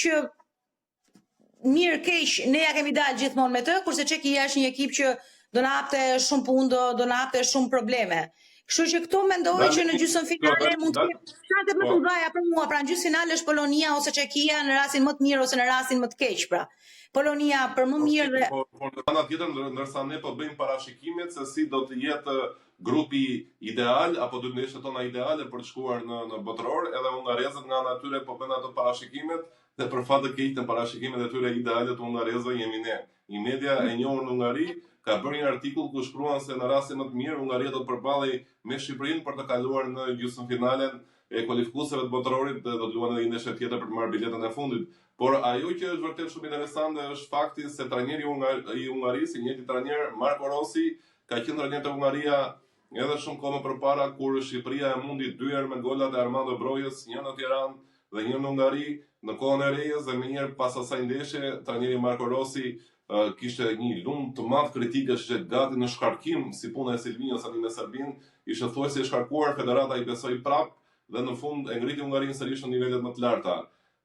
që mirë keq ne ja kemi dalë gjithmonë me të, kurse Çekia është një ekip që do na hapte shumë punë, do na hapte shumë probleme. Kështu që këto mendoj që në gjysmëfinale mund të ketë shanse më të mëdha për mua. Pra në gjysmëfinale është Polonia ose Çekia në rastin më të mirë ose në rastin më të keq, pra. Polonia për më mirë dhe por ana tjetër ndërsa ne po bëjmë parashikimet se si do të jetë grupi ideal apo dy ndeshjet tona ideale për të shkuar në botëror, edhe hungarezët nga ana tyre po bën ato parashikimet dhe për fat të keq të parashikimet e tyre ideale të hungarezëve jemi ne. Një media e njohur në Hungari ka bërë një artikull ku shkruan se në rastin më të mirë Hungaria do të përballej me Shqipërinë për të kaluar në gjysmëfinalen e kualifikuesve të botërorit dhe do të luajnë një ndeshje tjetër për të marrë biletën e fundit. Por ajo që është vërtet shumë interesante është fakti se trajneri i Hungarisë, njëjti trajner Marco Rossi, ka qenë trajner te Hungaria edhe shumë kohë më përpara kur Shqipëria e mundi 2 herë me golat e Armando Brojës, një në Tiranë dhe një në Hungari, në kohën e Rejës dhe menjëherë pas asaj ndeshje, trajneri Marco Rossi kishte një lumë të madh kritikesh që gati në shkarkim si puna e Silvinjos tani me Serbin, ishte thuajse e shkarkuar, federata i besoi prap dhe në fund e ngriti Hungarinë sërish në nivelet më të larta.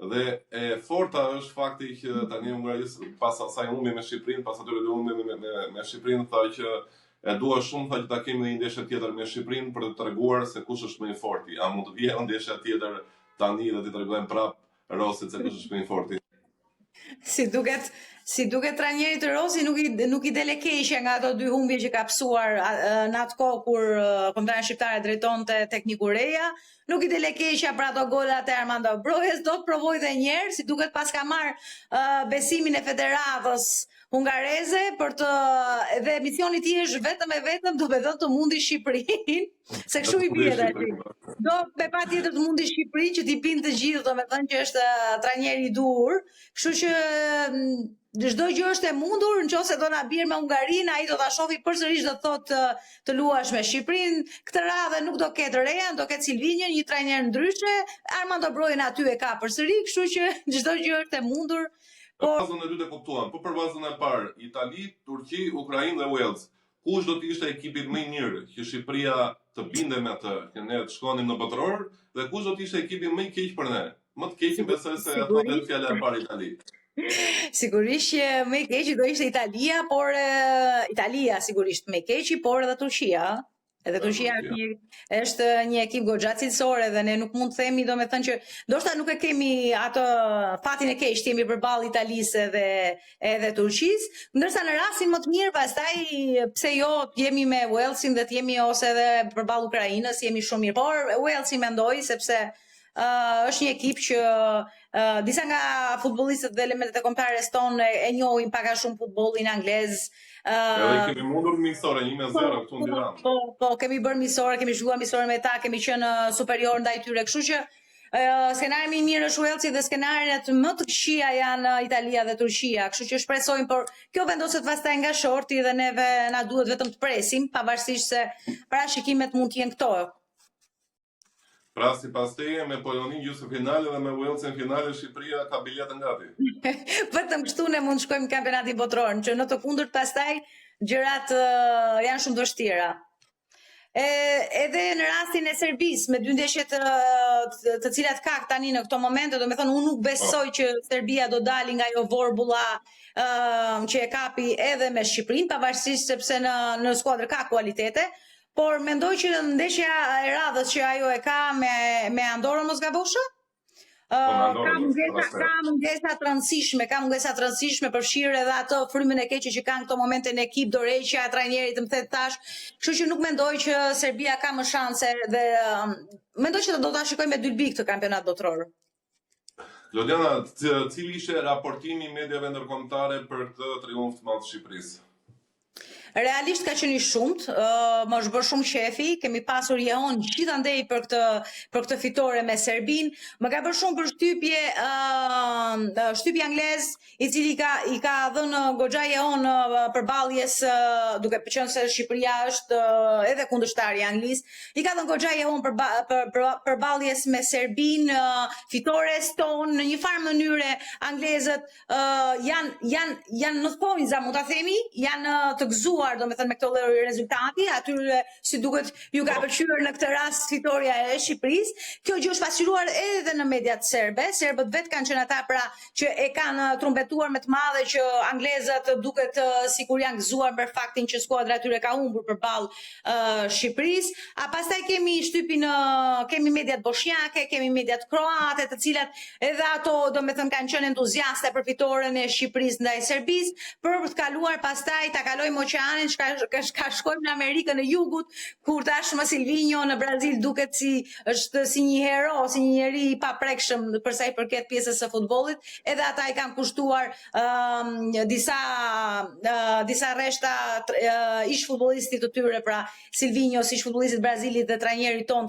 Dhe e forta është fakti që tani Hungarisë pas asaj humbi me Shqipërinë, pas atyre dy humbjeve me Shqipërinë, tha që e dua shumë tha që ta kemi një ndeshje tjetër me Shqipërinë për të treguar se kush është më i forti. A mund të vijë ndeshja tjetër tani dhe t'i tregojmë prap Rosit se kush është më i forti. Si duket trajnerit të Rosi nuk i dele keqja nga ato dy humbje që ka psuar në atë kohë kur kombëtare shqiptare drejtonte tekniku Reja, nuk i dele keqja për ato golat e Armando Brojës, do të provoj dhe një herë, si duket pas ka marr besimin e federatës hungareze për të dhe misioni i tij është vetëm do të mundi Shqipërinë, se kështu i bie aty. Do me patjetër të mundi Shqipërinë që t'i pinë të gjithë, domethënë që është trajneri i dur, kështu që çdo gjë është e mundur, nëse do na bjerë me Hungarinë, ai do ta shohë përsërisht do thotë të luash me Shqipërinë. Këtë radhë nuk do ketë Rejan, do ketë Silvinjën, një trajner ndryshe. Armando Brojën aty e ka përsëri, kështu që çdo gjë është e mundur. Bazën e dytë e kuptuam, po për bazën e parë, Itali, Turqi, Ukrainë dhe Wales. Kush do të ishte ekipi më i mirë që Shqipëria të binde me atë, që ne të shkonim në botëror, dhe kush do të ishte ekipi më i keq për ne? Më të keq besoj se ato vetë fjala e parë Itali. Sigurisht që më i keq do ishte Italia, por Italia sigurisht më i keq, por edhe Turqia. Edhe Turqia është një ekip goxha cilësore dhe ne nuk mund të themi, domethënë që ndoshta nuk e kemi atë fatin e keq të jemi përballë Italisë edhe Turqisë, ndërsa në rastin më të mirë pastaj pse jo jemi me Walesin dhe të jemi ose edhe përballë Ukrainës, jemi shumë mirë. Por Walesi mendoj sepse është një ekip që disa nga futbollistët dhe elementet e kombëtares tonë e njohin pak a shumë futbollin anglez. Edhe kemi mundur miqësore 1-0 këtu në Tiranë. Po, kemi bërë miqësore, kemi zhduar miqësore me ta, kemi qenë superior ndaj tyre, kështu që skenari më i mirë është Walesi dhe skenariet më të këqija janë Italia dhe Turqia, kështu që shpresojmë, por kjo vendoset pastaj nga shorti dhe neve na duhet vetëm të presim, pavarësisht se parashikimet mund të jenë këto. Pra si pas teje me Poloninë gjysmëfinale dhe me Walesin finale, Shqipëria ka biletën gati. Vetëm kështu ne mund të shkojmë në kampionatin botror, që në të kundërt pastaj gjërat janë shumë të vështira. Edhe në rastin e Serbisë me dy ndeshjet të cilat ka tani në këto momente, domethënë unë nuk besoj që Serbia do dali nga ajo vorbulla që e kapi edhe me Shqipërinë, pavarësisht sepse në skuadër ka kualitete. Por mendoj që ndeshja e radhës që ajo e ka me Andorrën mos gabosha, ka mungesa të rëndësishme përfshirë edhe ato frymën e keqe që kanë këto momente në ekip, dorëheqja e trajnerit më thet tash, kështu që nuk mendoj që Serbia ka më shanse dhe mendoj që do ta shikoj me dylbi këtë kampionat botror. Lodiana, cili ishte raportimi i mediave ndërkombëtare për këtë triumf të madh të Shqipërisë? Realisht ka qenë i shumt, më është bërë shumë qefi, kemi pasur jehon gjithandej për këtë fitore me Serbin, më ka bërë shumë për shtypje anglez, i cili i ka dhënë goxha jehon përballjes, duke qenë se Shqipëria është edhe kundërshtar i Anglisë, i ka dhënë goxha jehon përballjes me Serbin, fitores tonë në një farë mënyre anglezët janë në thonjza, mund ta themi, janë të gëzuar domethënë me këto lloj rezultati, atyre si duket ju ka pëlqyer në këtë rast fitoria e Shqipërisë. Kjo gjë është pasqyruar edhe në mediat serbe. Serbët vetë kanë qenë ata pra që e kanë trumbetuar me të madhe që anglezët duket sikur janë gëzuar për faktin që skuadra e tyre ka humbur përballë Shqipërisë. A pastaj kemi shtypin kemi mediat bosnjake, kemi mediat kroate, të cilat edhe ato domethënë kanë qenë entuziaste për fitoren e Shqipërisë ndaj Serbisë, për të kaluar pastaj ta kalojmë oqeanin, ka shkojmë në Amerikën e Jugut, kur tashmë Silvinho në Brazil duket është si një hero, si një njeri i paprekshëm për sa i përket pjesës së futbollit. Edhe ata i kanë kushtuar disa rreshta ish futbollistit të tyre, pra Silvinho si ish futbollistit Brazilit dhe trajnerit ton